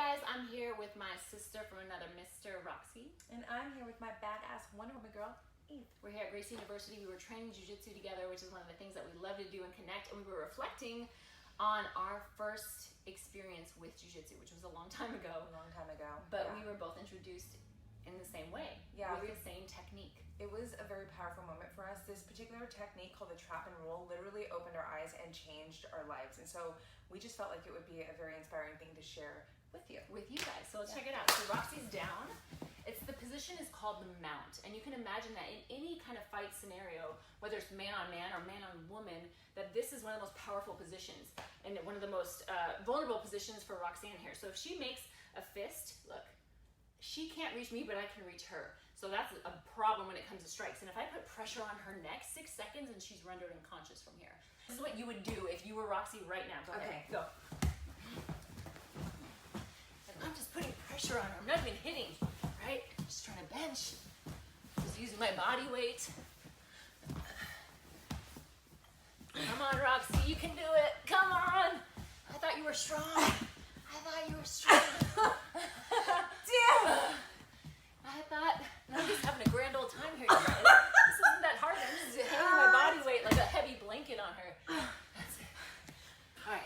guys, I'm here with my sister from another Mr. Roxy. And I'm here with my badass Wonder Woman girl, Eve. We're here at Gracie University. We were training jiu-jitsu together, which is one of the things that we love to do and connect. And we were reflecting on our first experience with jiu-jitsu, which was a long time ago. But we were both introduced in the same way, with the same technique. It was a very powerful moment for us. This particular technique called the trap and roll literally opened our eyes and changed our lives. And so we just felt like it would be a very inspiring thing to share with you guys. So let's check it out. So Roxy's down. The position is called the mount. And you can imagine that in any kind of fight scenario, whether it's man on man or man on woman, that this is one of the most powerful positions and one of the most vulnerable positions for Roxanne here. So if she makes a fist, look, she can't reach me, but I can reach her. So that's a problem when it comes to strikes. And if I put pressure on her neck, 6 seconds, and she's rendered unconscious from here. This is what you would do if you were Roxy right now. Go ahead. Go. And I'm just putting pressure on her. I'm not even hitting, right? Just trying to bench. Just using my body weight. Come on, Roxy, you can do it. Come on. I thought you were strong. Damn! I thought, I'm just having a grand old time here, you guys. This isn't that hard. I'm just hanging my body weight like a heavy blanket on her. That's it. All right.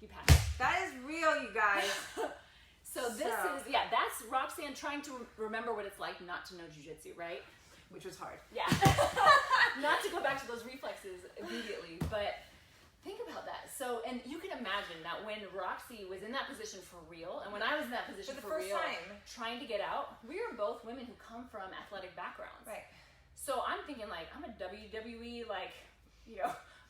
You passed. That is real, you guys. So that's Roxanne trying to remember what it's like not to know jiu-jitsu, right? Which was hard. Yeah. Not to go back to those reflexes immediately, but think about that. So, and you can imagine that when Roxy was in that position for real, and when I was in that position for real, trying to get out, we are both women who come from athletic backgrounds. Right. So I'm thinking like, I'm a WWE,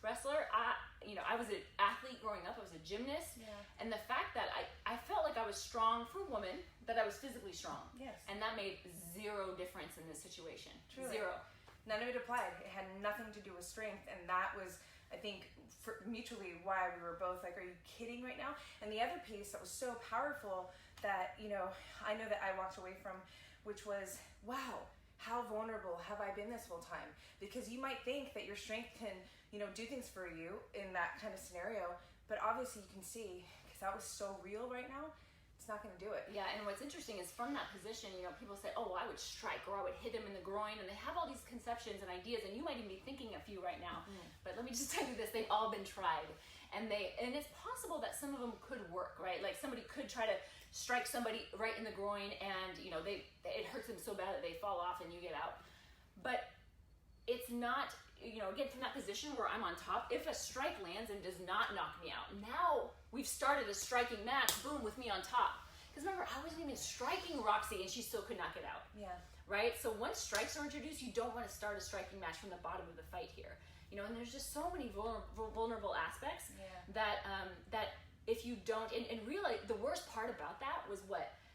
wrestler. I was an athlete growing up. I was a gymnast. Yeah. And the fact that I felt like I was strong for a woman, that I was physically strong. Yes. And that made zero difference in this situation. Truly. Zero. None of it applied. It had nothing to do with strength. And that was, I think, mutually why we were both like, are you kidding right now? And the other piece that was so powerful that, I know that I walked away from, which was, wow, how vulnerable have I been this whole time? Because you might think that your strength can, do things for you in that kind of scenario, but obviously you can see, because that was so real right now, it's not going to do it. Yeah, and what's interesting is from that position, people say, oh, well, I would strike or I would hit him in the groin, and they have all these conceptions and ideas, and you might even be thinking a few right now. But let me just tell you this, they've all been tried. And it's possible that some of them could work, right? Like somebody could try to strike somebody right in the groin, and it hurts them so bad that they fall off and you get out. But it's not, again, from that position where I'm on top, if a strike lands and does not knock me out, now we've started a striking match, boom, with me on top. Because remember, I wasn't even striking Roxy and she still could not get out. Yeah. Right? So once strikes are introduced, you don't want to start a striking match from the bottom of the fight here. And there's just so many vulnerable aspects that if you don't, and really the worst part about that was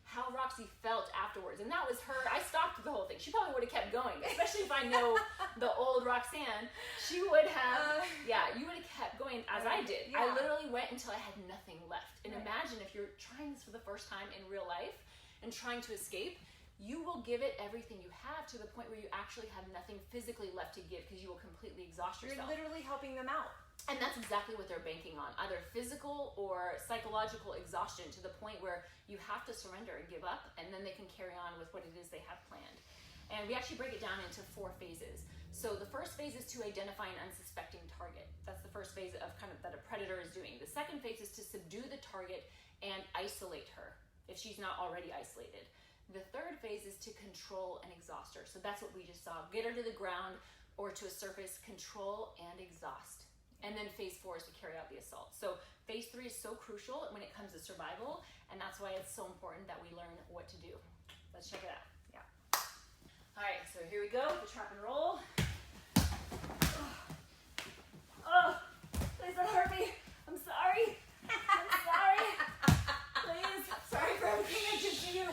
how Roxy felt afterwards. And that was her, I stopped the whole thing. She probably would have kept going, especially if I know the old Roxanne. She would have, you would have kept going as I did. I literally went until I had nothing left. And imagine if you're trying this for the first time in real life and trying to escape, you will give it everything you have to the point where you actually have nothing physically left to give because you will completely exhaust yourself. You're literally helping them out. And that's exactly what they're banking on, either physical or psychological exhaustion to the point where you have to surrender and give up, and then they can carry on with what it is they have planned. And we actually break it down into 4 phases. So the first phase is to identify an unsuspecting target. That's the first phase of that a predator is doing. The second phase is to subdue the target and isolate her if she's not already isolated. The third phase is to control and exhaust her. So that's what we just saw. Get her to the ground or to a surface, control and exhaust. And then phase 4 is to carry out the assault. So phase 3 is so crucial when it comes to survival, and that's why it's so important that we learn what to do. Let's check it out. Yeah. All right, so here we go, the trap and roll. Oh, please don't hurt me. I'm sorry. I'm sorry. Please. Sorry for everything I did to you.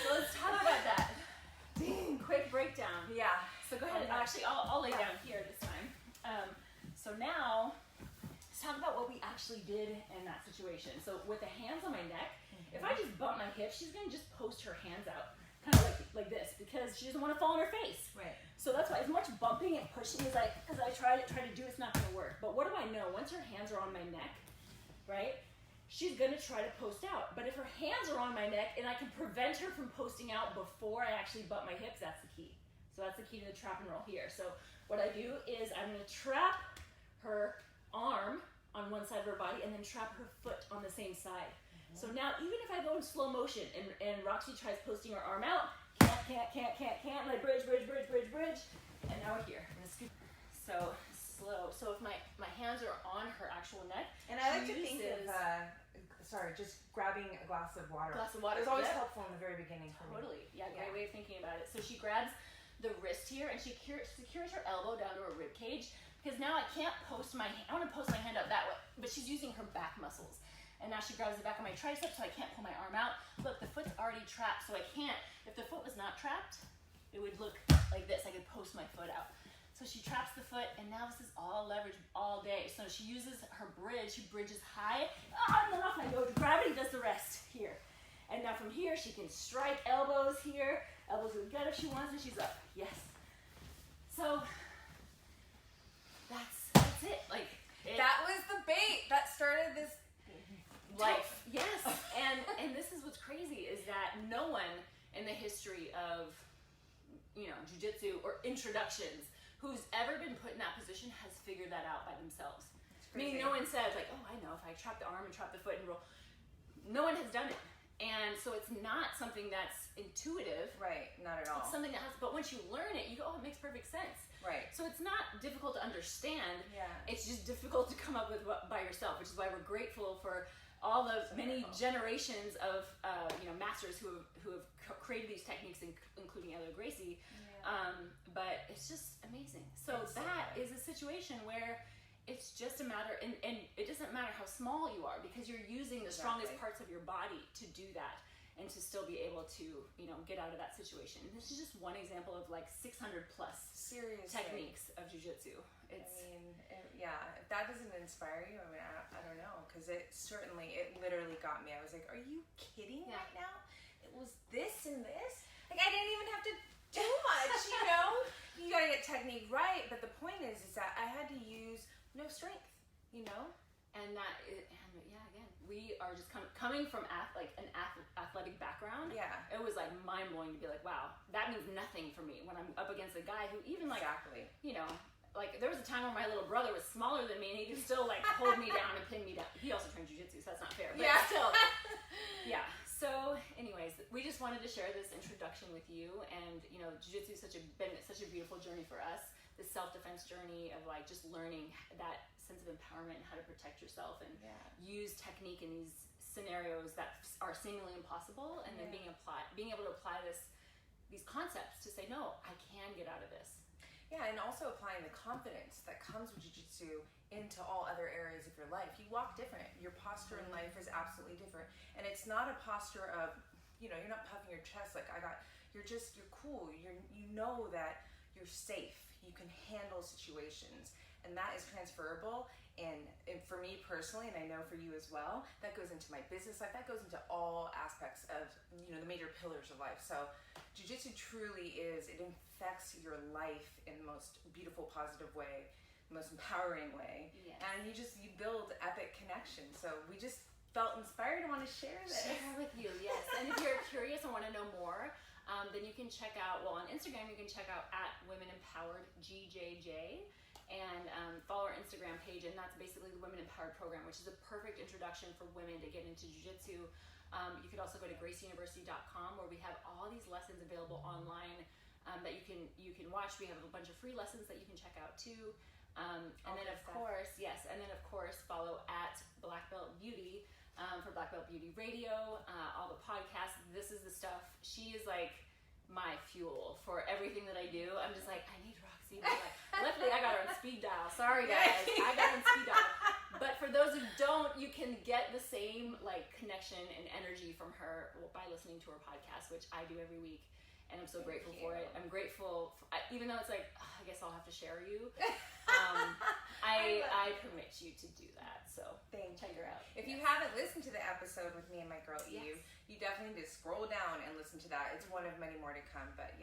So let's talk about that. Quick breakdown. Yeah. So go ahead. Actually, I'll lay down here this time. So now, let's talk about what we actually did in that situation. So with the hands on my neck, if I just bump my hip, she's going to just post her hands out, kind of like this, because she doesn't want to fall on her face. Right. So that's why as much bumping and pushing as I try to do, it's not going to work. But what do I know? Once her hands are on my neck, right, she's gonna try to post out. But if her hands are on my neck and I can prevent her from posting out before I actually butt my hips, that's the key. So that's the key to the trap and roll here. So what I do is I'm gonna trap her arm on one side of her body and then trap her foot on the same side. So now even if I go in slow motion and Roxy tries posting her arm out, can't, and I bridge, and now we're here. I'm gonna scoop. So slow. So if my hands are on her actual neck, and I like to think of just grabbing a glass of water. It's always helpful in the very beginning for me. Totally. Yeah, great way of thinking about it. So she grabs the wrist here and she secures her elbow down to her rib cage, because now I can't post my hand. I want to post my hand up that way, but she's using her back muscles. And now she grabs the back of my tricep, so I can't pull my arm out. Look, the foot's already trapped, so I can't. If the foot was not trapped, it would look like this. I could post my foot out. So she traps the foot, and now this is all leverage all day. So she uses her bridge. She bridges high. And then off I go. Gravity does the rest here. And now from here, she can strike elbows here. Elbows are good if she wants, and she's up. Yes. So that's it. That was the bait that started this life. Yes. And this is what's crazy, is that no one in the history of jiu-jitsu or introductions who's ever been put in that position has figured that out by themselves. Meaning no one says like, oh, I know if I trap the arm and trap the foot and roll. No one has done it. And so it's not something that's intuitive. Right, not at all. It's something that has, but once you learn it, you go, oh, it makes perfect sense. Right. So it's not difficult to understand. Yeah. It's just difficult to come up with by yourself, which is why we're grateful for all the many generations of masters who have created these techniques, including evetorresgracie. Yeah. But it's just amazing. So that is a situation where it's just a matter, and it doesn't matter how small you are, because you're using the strongest parts of your body to do that and to still be able to get out of that situation. This is just one example of like 600 plus techniques of jiu-jitsu. If that doesn't inspire you, I don't know, because it literally got me. I was like, are you kidding right now? It was this and this? Like, I didn't even have to do much, You gotta get technique right, but the point is that I had to use no strength, And again, we are just coming from an athletic background. Yeah. It was like mind blowing to be like, wow, that means nothing for me when I'm up against a guy who even there was a time where my little brother was smaller than me and he could still hold me down and pin me down. He also trained jiu-jitsu, so that's not fair. But still, yeah. So, anyways, we just wanted to share this introduction with you, and jiu-jitsu has been such a beautiful journey for us. This self-defense journey of just learning that sense of empowerment and how to protect yourself and use technique in these scenarios that are seemingly impossible, and then being able to apply these concepts to say, no, I can get out of this. Yeah, and also applying the confidence that comes with jiu-jitsu into all other areas of your life. You walk different. Your posture in life is absolutely different. And it's not a posture of, you're not puffing your chest you're cool. You know that you're safe. You can handle situations. And that is transferable. And for me personally, and I know for you as well, that goes into my business life. That goes into all aspects of, the major pillars of life. So jiu-jitsu truly it affects your life in the most beautiful, positive way, the most empowering way. Yes. And you build epic connections. So we just felt inspired to want to share this. Share with you, yes. And if you're curious and want to know more, then you can check out, on Instagram, you can check out @WomenEmpoweredGJJ. And follow our Instagram page, and that's basically the Women Empowered program, which is a perfect introduction for women to get into jiu-jitsu. You could also go to gracieuniversity.com, where we have all these lessons available online that you can watch. We have a bunch of free lessons that you can check out too. And then of course follow @BlackBeltBeauty for Black Belt Beauty Radio, all the podcasts. This is the stuff. She is like my fuel for everything that I do. I'm just like, I need Roxy. Luckily, I got her on speed dial. Sorry, guys. I got her on speed dial. But for those who don't, you can get the same connection and energy from her by listening to her podcast, which I do every week. And I'm so grateful for it. I'm grateful, even though it's I guess I'll have to share you. I permit you to do that. So check her out. If you haven't listened to the episode with me and my girl Eve, you definitely need to scroll down and listen to that. It's one of many more to come. But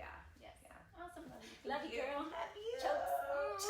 Awesome. Love you, girl. Love you. Chokes.